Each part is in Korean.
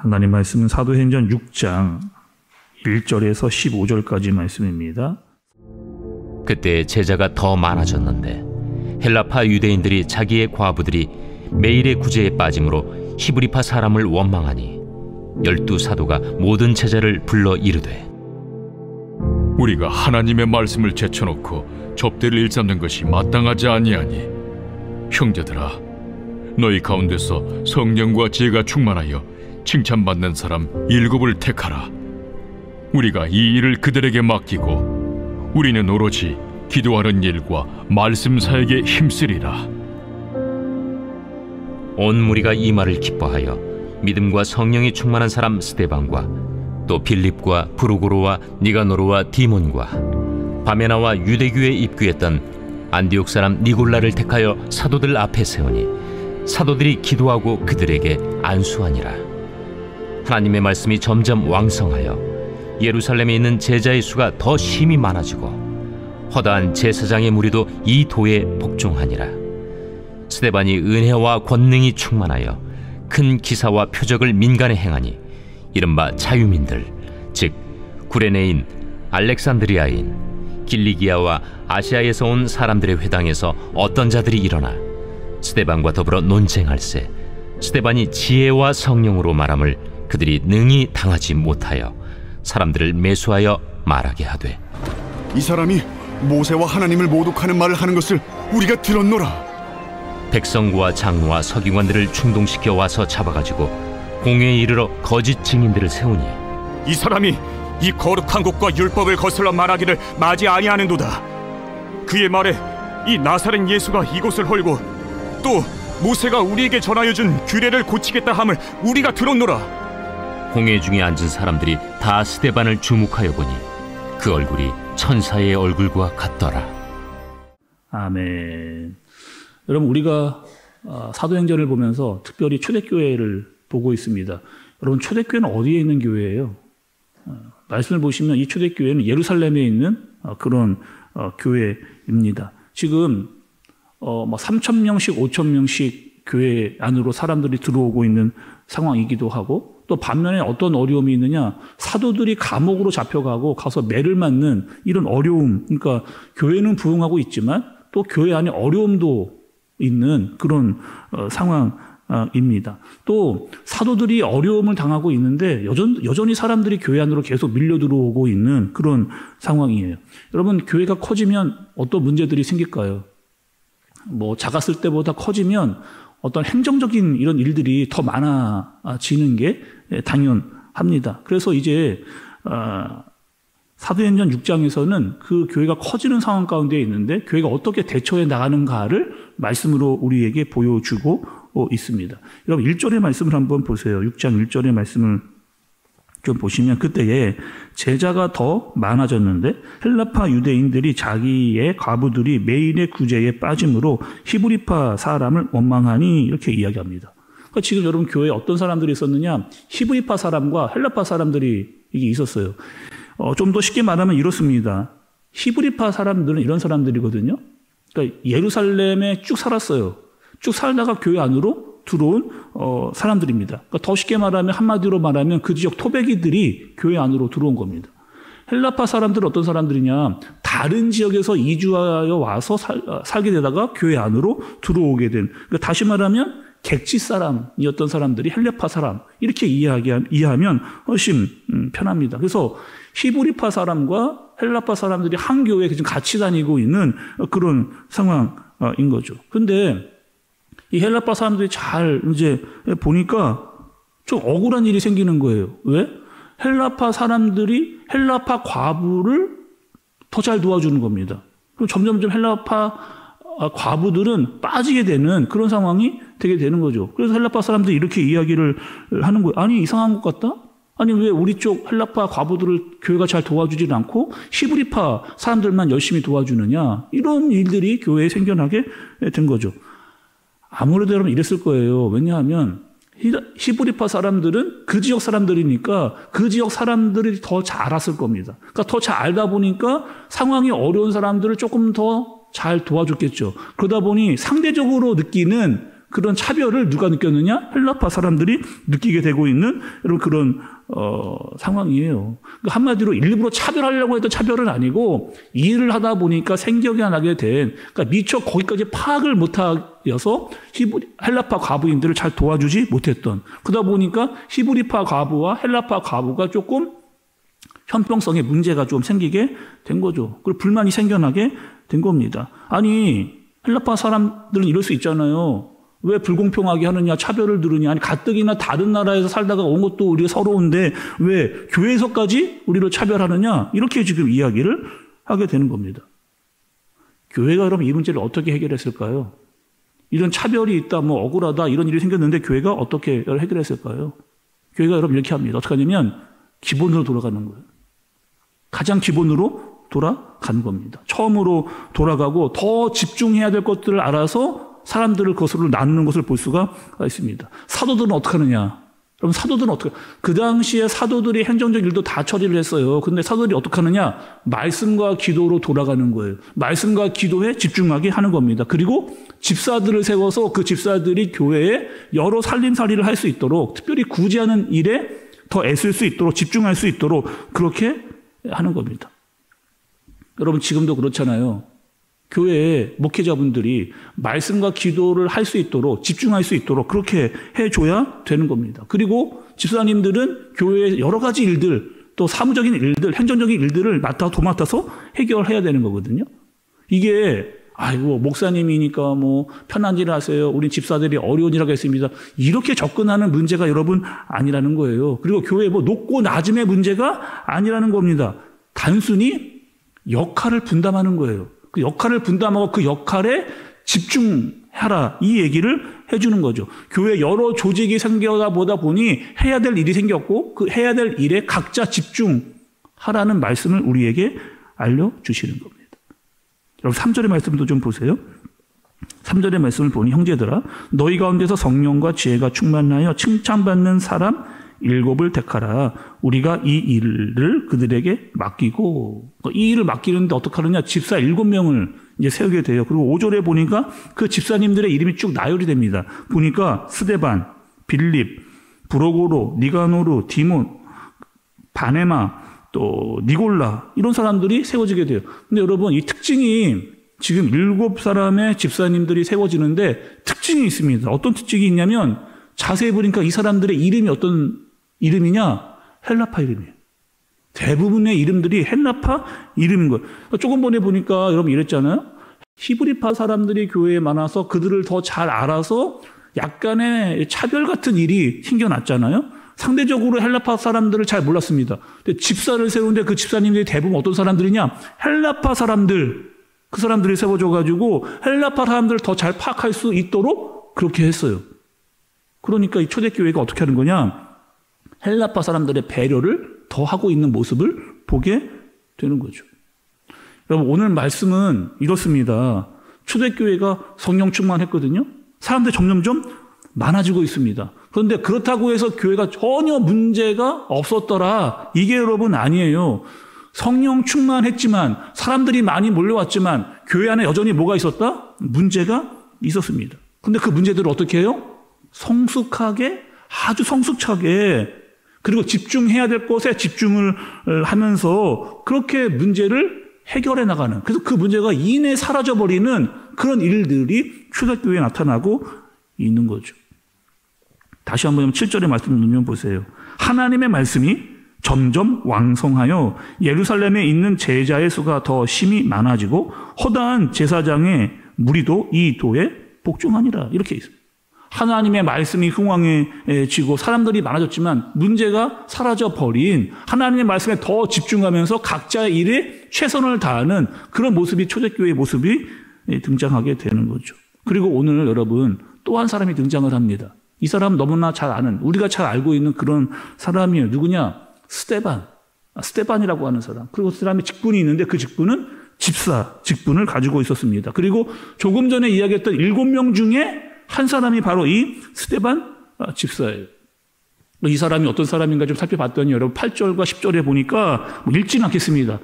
하나님 말씀은 사도행전 6장 1절에서 15절까지 말씀입니다. 그때 제자가 더 많아졌는데 헬라파 유대인들이 자기의 과부들이 매일의 구제에 빠짐으로 히브리파 사람을 원망하니 12사도가 모든 제자를 불러 이르되 우리가 하나님의 말씀을 제쳐놓고 접대를 일삼는 것이 마땅하지 아니하니 형제들아 너희 가운데서 성령과 지혜가 충만하여 칭찬받는 사람 7을 택하라. 우리가 이 일을 그들에게 맡기고 우리는 오로지 기도하는 일과 말씀 사역에 힘쓰리라. 온 무리가 이 말을 기뻐하여 믿음과 성령이 충만한 사람 스데반과 또 빌립과 브루고로와 니가노르와 디몬과 바메나와 유대교에 입교했던 안디옥 사람 니골라를 택하여 사도들 앞에 세우니 사도들이 기도하고 그들에게 안수하니라. 하나님의 말씀이 점점 왕성하여 예루살렘에 있는 제자의 수가 더 심히 많아지고 허다한 제사장의 무리도 이 도에 복종하니라. 스데반이 은혜와 권능이 충만하여 큰 기사와 표적을 민간에 행하니 이른바 자유민들 즉 구레네인, 알렉산드리아인, 길리기아와 아시아에서 온 사람들의 회당에서 어떤 자들이 일어나 스데반과 더불어 논쟁할세 스데반이 지혜와 성령으로 말함을 그들이 능히 당하지 못하여 사람들을 매수하여 말하게 하되 이 사람이 모세와 하나님을 모독하는 말을 하는 것을 우리가 들었노라. 백성과 장로와 서기관들을 충동시켜 와서 잡아가지고 공회에 이르러 거짓 증인들을 세우니 이 사람이 이 거룩한 곳과 율법을 거슬러 말하기를 마지 아니하는도다. 그의 말에 이 나사렛 예수가 이곳을 헐고 또 모세가 우리에게 전하여 준 규례를 고치겠다 함을 우리가 들었노라. 공회 중에 앉은 사람들이 다 스데반을 주목하여 보니 그 얼굴이 천사의 얼굴과 같더라. 아멘. 여러분 우리가 사도행전을 보면서 특별히 초대교회를 보고 있습니다. 여러분 초대교회는 어디에 있는 교회예요? 말씀을 보시면 이 초대교회는 예루살렘에 있는 그런 교회입니다. 지금 3,000명씩 5,000명씩 교회 안으로 사람들이 들어오고 있는 상황이기도 하고 또 반면에 어떤 어려움이 있느냐 사도들이 감옥으로 잡혀가고 가서 매를 맞는 이런 어려움 그러니까 교회는 부흥하고 있지만 또 교회 안에 어려움도 있는 그런 상황입니다. 또 사도들이 어려움을 당하고 있는데 여전히 사람들이 교회 안으로 계속 밀려 들어오고 있는 그런 상황이에요. 여러분 교회가 커지면 어떤 문제들이 생길까요? 작았을 때보다 커지면 어떤 행정적인 이런 일들이 더 많아지는 게 당연합니다. 그래서 이제 사도행전 6장에서는 그 교회가 커지는 상황 가운데 있는데 교회가 어떻게 대처해 나가는가를 말씀으로 우리에게 보여주고 있습니다. 여러분 1절의 말씀을 한번 보세요. 6장 1절의 말씀을 좀 보시면 그때에 제자가 더 많아졌는데 헬라파 유대인들이 자기의 과부들이 매일의 구제에 빠짐으로 히브리파 사람을 원망하니 이렇게 이야기합니다. 그러니까 지금 여러분 교회에 어떤 사람들이 있었느냐 히브리파 사람과 헬라파 사람들이 이게 있었어요. 좀 더 쉽게 말하면 이렇습니다. 히브리파 사람들은 이런 사람들이거든요. 그러니까 예루살렘에 쭉 살았어요. 쭉 살다가 교회 안으로 들어온 사람들입니다. 그러니까 더 쉽게 말하면 한마디로 말하면 그 지역 토백이들이 교회 안으로 들어온 겁니다. 헬라파 사람들은 어떤 사람들이냐 다른 지역에서 이주하여 와서 살게 되다가 교회 안으로 들어오게 된 그러니까 다시 말하면 객지 사람이었던 사람들이 헬라파 사람 이렇게 이해하면 훨씬 편합니다. 그래서 히브리파 사람과 헬라파 사람들이 한 교회에 지금 같이 다니고 있는 그런 상황인 거죠. 그런데 이 헬라파 사람들이 잘 이제 보니까 좀 억울한 일이 생기는 거예요. 왜? 헬라파 사람들이 헬라파 과부를 더 잘 도와주는 겁니다. 그럼 점점점 헬라파 과부들은 빠지게 되는 그런 상황이 되게 되는 거죠. 그래서 헬라파 사람들이 이렇게 이야기를 하는 거예요. 아니 이상한 것 같다? 아니 왜 우리 쪽 헬라파 과부들을 교회가 잘 도와주질 않고 히브리파 사람들만 열심히 도와주느냐 이런 일들이 교회에 생겨나게 된 거죠. 아무래도 여러분 이랬을 거예요. 왜냐하면 히브리파 사람들은 그 지역 사람들이니까 그 지역 사람들이 더 잘 알았을 겁니다. 그러니까 더 잘 알다 보니까 상황이 어려운 사람들을 조금 더 잘 도와줬겠죠. 그러다 보니 상대적으로 느끼는 그런 차별을 누가 느꼈느냐? 헬라파 사람들이 느끼게 되고 있는 이런 그런 상황이에요. 그러니까 한마디로 일부러 차별하려고 했던 차별은 아니고 일을 하다 보니까 생격이 나게 된, 그러니까 미처 거기까지 파악을 못하여서 헬라파 과부인들을 잘 도와주지 못했던, 그러다 보니까 히브리파 과부와 헬라파 과부가 조금 형평성에 문제가 좀 생기게 된 거죠. 그리고 불만이 생겨나게 된 겁니다. 아니, 헬라파 사람들은 이럴 수 있잖아요. 왜 불공평하게 하느냐, 차별을 두느냐, 아니 가뜩이나 다른 나라에서 살다가 온 것도 우리가 서러운데 왜 교회에서까지 우리를 차별하느냐, 이렇게 지금 이야기를 하게 되는 겁니다. 교회가 그럼 이 문제를 어떻게 해결했을까요? 이런 차별이 있다, 뭐 억울하다, 이런 일이 생겼는데 교회가 어떻게 해결했을까요? 교회가 여러분 이렇게 합니다. 어떻게 하냐면 기본으로 돌아가는 거예요. 가장 기본으로 돌아가는 겁니다. 처음으로 돌아가고 더 집중해야 될 것들을 알아서 사람들을 그것으로 나누는 것을 볼 수가 있습니다. 사도들은 어떻게 하느냐? 그럼 사도들은 어떻게? 그 당시에 사도들이 행정적 일도 다 처리를 했어요. 근데 사도들이 어떻게 하느냐? 말씀과 기도로 돌아가는 거예요. 말씀과 기도에 집중하게 하는 겁니다. 그리고 집사들을 세워서 그 집사들이 교회에 여러 살림살이를 할 수 있도록, 특별히 구제하는 일에 더 애쓸 수 있도록, 집중할 수 있도록 그렇게 하는 겁니다. 여러분 지금도 그렇잖아요. 교회의 목회자분들이 말씀과 기도를 할 수 있도록, 집중할 수 있도록 그렇게 해줘야 되는 겁니다. 그리고 집사님들은 교회의 여러 가지 일들, 또 사무적인 일들, 행정적인 일들을 도맡아서 해결해야 되는 거거든요. 이게 아이고 목사님이니까 뭐 편한 일을 하세요, 우리 집사들이 어려운 일을 하겠습니다, 이렇게 접근하는 문제가 여러분 아니라는 거예요. 그리고 교회 뭐 높고 낮음의 문제가 아니라는 겁니다. 단순히 역할을 분담하는 거예요. 그 역할을 분담하고 그 역할에 집중하라, 이 얘기를 해주는 거죠. 교회 여러 조직이 생겨다 보다 보니 해야 될 일이 생겼고 그 해야 될 일에 각자 집중하라는 말씀을 우리에게 알려주시는 겁니다. 여러분 3절의 말씀도 좀 보세요. 3절의 말씀을 보니 형제들아, 너희 가운데서 성령과 지혜가 충만하여 칭찬받는 사람 7을 택하라. 우리가 이 일을 그들에게 맡기고, 이 일을 맡기는데 어떻게 하느냐? 집사 7명을 이제 세우게 돼요. 그리고 5절에 보니까 그 집사님들의 이름이 쭉 나열이 됩니다. 보니까 스데반, 빌립, 브로고로, 니가노르, 디몬, 바네마, 또 니골라, 이런 사람들이 세워지게 돼요. 근데 여러분 이 특징이 지금 7사람의 집사님들이 세워지는데 특징이 있습니다. 어떤 특징이 있냐면 자세히 보니까 이 사람들의 이름이 어떤 이름이냐? 헬라파 이름이에요. 대부분의 이름들이 헬라파 이름인 거예요. 조금 전에 보니까 여러분 이랬잖아요. 히브리파 사람들이 교회에 많아서 그들을 더 잘 알아서 약간의 차별 같은 일이 생겨났잖아요. 상대적으로 헬라파 사람들을 잘 몰랐습니다. 근데 집사를 세우는데 그 집사님들이 대부분 어떤 사람들이냐? 헬라파 사람들. 그 사람들이 세워져가지고 헬라파 사람들을 더 잘 파악할 수 있도록 그렇게 했어요. 그러니까 이 초대교회가 어떻게 하는 거냐? 헬라파 사람들의 배려를 더 하고 있는 모습을 보게 되는 거죠. 여러분 오늘 말씀은 이렇습니다. 초대교회가 성령 충만했거든요. 사람들이 점점점 많아지고 있습니다. 그런데 그렇다고 해서 교회가 전혀 문제가 없었더라, 이게 여러분 아니에요. 성령 충만했지만 사람들이 많이 몰려왔지만 교회 안에 여전히 뭐가 있었다? 문제가 있었습니다. 그런데 그 문제들을 어떻게 해요? 성숙하게, 아주 성숙하게, 그리고 집중해야 될 것에 집중을 하면서 그렇게 문제를 해결해 나가는, 그래서 그 문제가 이내 사라져버리는 그런 일들이 초대교회에 나타나고 있는 거죠. 다시 한번 7절의 말씀 눈여겨 보세요. 하나님의 말씀이 점점 왕성하여 예루살렘에 있는 제자의 수가 더 심히 많아지고 허다한 제사장의 무리도 이 도에 복종하니라, 이렇게 있습니다. 하나님의 말씀이 흥왕해지고 사람들이 많아졌지만 문제가 사라져버린, 하나님의 말씀에 더 집중하면서 각자의 일에 최선을 다하는 그런 모습이 초대교회의 모습이 등장하게 되는 거죠. 그리고 오늘 여러분 또 한 사람이 등장을 합니다. 이 사람 너무나 잘 아는, 우리가 잘 알고 있는 그런 사람이에요. 누구냐? 스데반. 스데반이라고 하는 사람. 그리고 그 사람의 직분이 있는데 그 직분은 집사 직분을 가지고 있었습니다. 그리고 조금 전에 이야기했던 7명 중에 한 사람이 바로 이 스데반 집사예요. 이 사람이 어떤 사람인가 좀 살펴봤더니 여러분 8절과 10절에 보니까 읽지는 않겠습니다.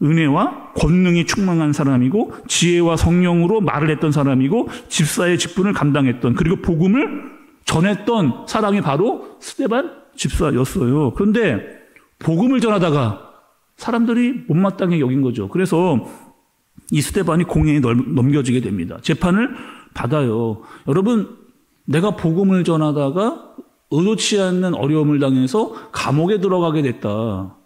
은혜와 권능이 충만한 사람이고 지혜와 성령으로 말을 했던 사람이고 집사의 직분을 감당했던 그리고 복음을 전했던 사람이 바로 스데반 집사였어요. 그런데 복음을 전하다가 사람들이 못마땅히 여긴 거죠. 그래서 이 스데반이 공회에 넘겨지게 됩니다. 재판을 받아요. 여러분, 내가 복음을 전하다가 의도치 않는 어려움을 당해서 감옥에 들어가게 됐다.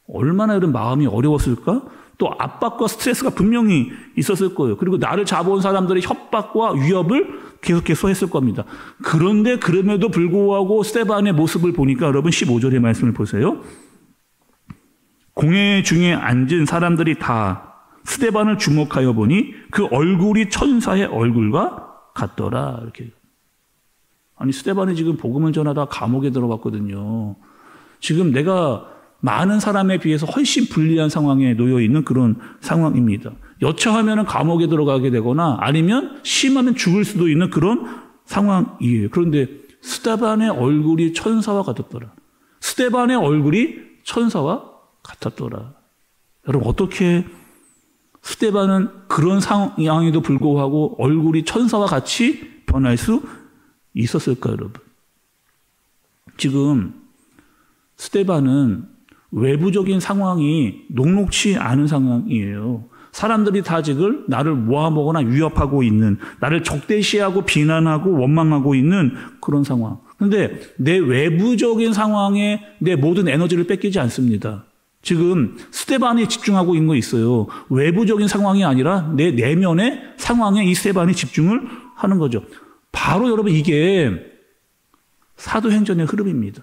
얼마나 이런 마음이 어려웠을까? 또 압박과 스트레스가 분명히 있었을 거예요. 그리고 나를 잡아온 사람들의 협박과 위협을 계속해서 했을 겁니다. 그런데 그럼에도 불구하고 스데반의 모습을 보니까 여러분 15절의 말씀을 보세요. 공회 중에 앉은 사람들이 다 스데반을 주목하여 보니 그 얼굴이 천사의 얼굴과 같더라. 이렇게. 아니, 스데반이 지금 복음을 전하다 감옥에 들어갔거든요. 지금 내가 많은 사람에 비해서 훨씬 불리한 상황에 놓여 있는 그런 상황입니다. 여차하면 감옥에 들어가게 되거나 아니면 심하면 죽을 수도 있는 그런 상황이에요. 그런데 스데반의 얼굴이 천사와 같았더라. 스데반의 얼굴이 천사와 같았더라. 여러분, 어떻게 스데반은 그런 상황에도 불구하고 얼굴이 천사와 같이 변할 수 있었을까요, 여러분? 지금 스데반은 외부적인 상황이 녹록치 않은 상황이에요. 사람들이 다 지금 나를 모아먹거나 위협하고 있는, 나를 적대시하고 비난하고 원망하고 있는 그런 상황. 그런데 내 외부적인 상황에 내 모든 에너지를 뺏기지 않습니다. 지금 스데반이 집중하고 있는 거 있어요. 외부적인 상황이 아니라 내 내면의 상황에 이 스데반이 집중을 하는 거죠. 바로 여러분 이게 사도행전의 흐름입니다.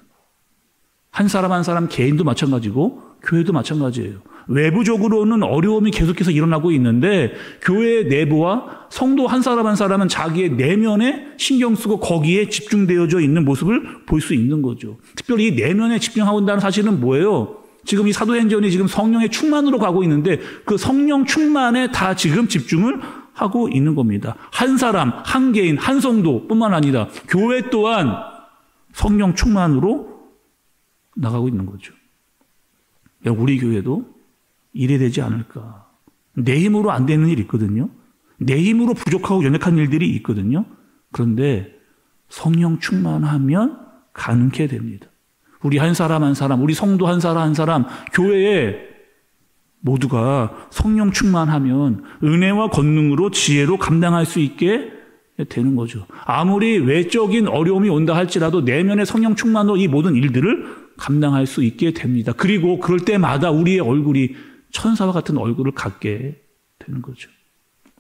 한 사람 한 사람 개인도 마찬가지고 교회도 마찬가지예요. 외부적으로는 어려움이 계속해서 일어나고 있는데 교회 내부와 성도 한 사람 한 사람은 자기의 내면에 신경 쓰고 거기에 집중되어져 있는 모습을 볼 수 있는 거죠. 특별히 이 내면에 집중하고 있다는 사실은 뭐예요? 지금 이 사도행전이 지금 성령의 충만으로 가고 있는데 그 성령 충만에 다 지금 집중을 하고 있는 겁니다. 한 사람, 한 개인, 한 성도뿐만 아니라 교회 또한 성령 충만으로 나가고 있는 거죠. 우리 교회도 이래야 되지 않을까. 내 힘으로 안 되는 일이 있거든요. 내 힘으로 부족하고 연약한 일들이 있거든요. 그런데 성령 충만하면 가능케 됩니다. 우리 한 사람 한 사람, 우리 성도 한 사람 한 사람, 교회에 모두가 성령 충만하면 은혜와 권능으로 지혜로 감당할 수 있게 되는 거죠. 아무리 외적인 어려움이 온다 할지라도 내면의 성령 충만으로 이 모든 일들을 감당할 수 있게 됩니다. 그리고 그럴 때마다 우리의 얼굴이 천사와 같은 얼굴을 갖게 되는 거죠.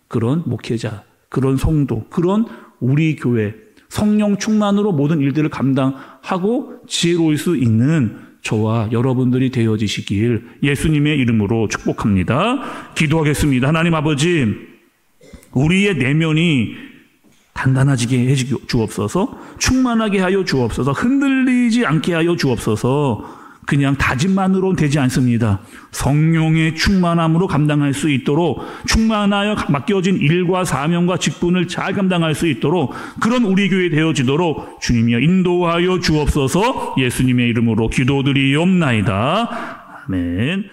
그런 목회자, 그런 성도, 그런 우리 교회, 성령 충만으로 모든 일들을 감당하고 지혜로울 수 있는 저와 여러분들이 되어지시길 예수님의 이름으로 축복합니다. 기도하겠습니다. 하나님 아버지, 우리의 내면이 단단해지게 해 주옵소서, 충만하게 하여 주옵소서, 흔들리지 않게 하여 주옵소서. 그냥 다짐만으로는 되지 않습니다. 성령의 충만함으로 감당할 수 있도록, 충만하여 맡겨진 일과 사명과 직분을 잘 감당할 수 있도록 그런 우리 교회 되어지도록 주님이여 인도하여 주옵소서. 예수님의 이름으로 기도드리옵나이다. 아멘.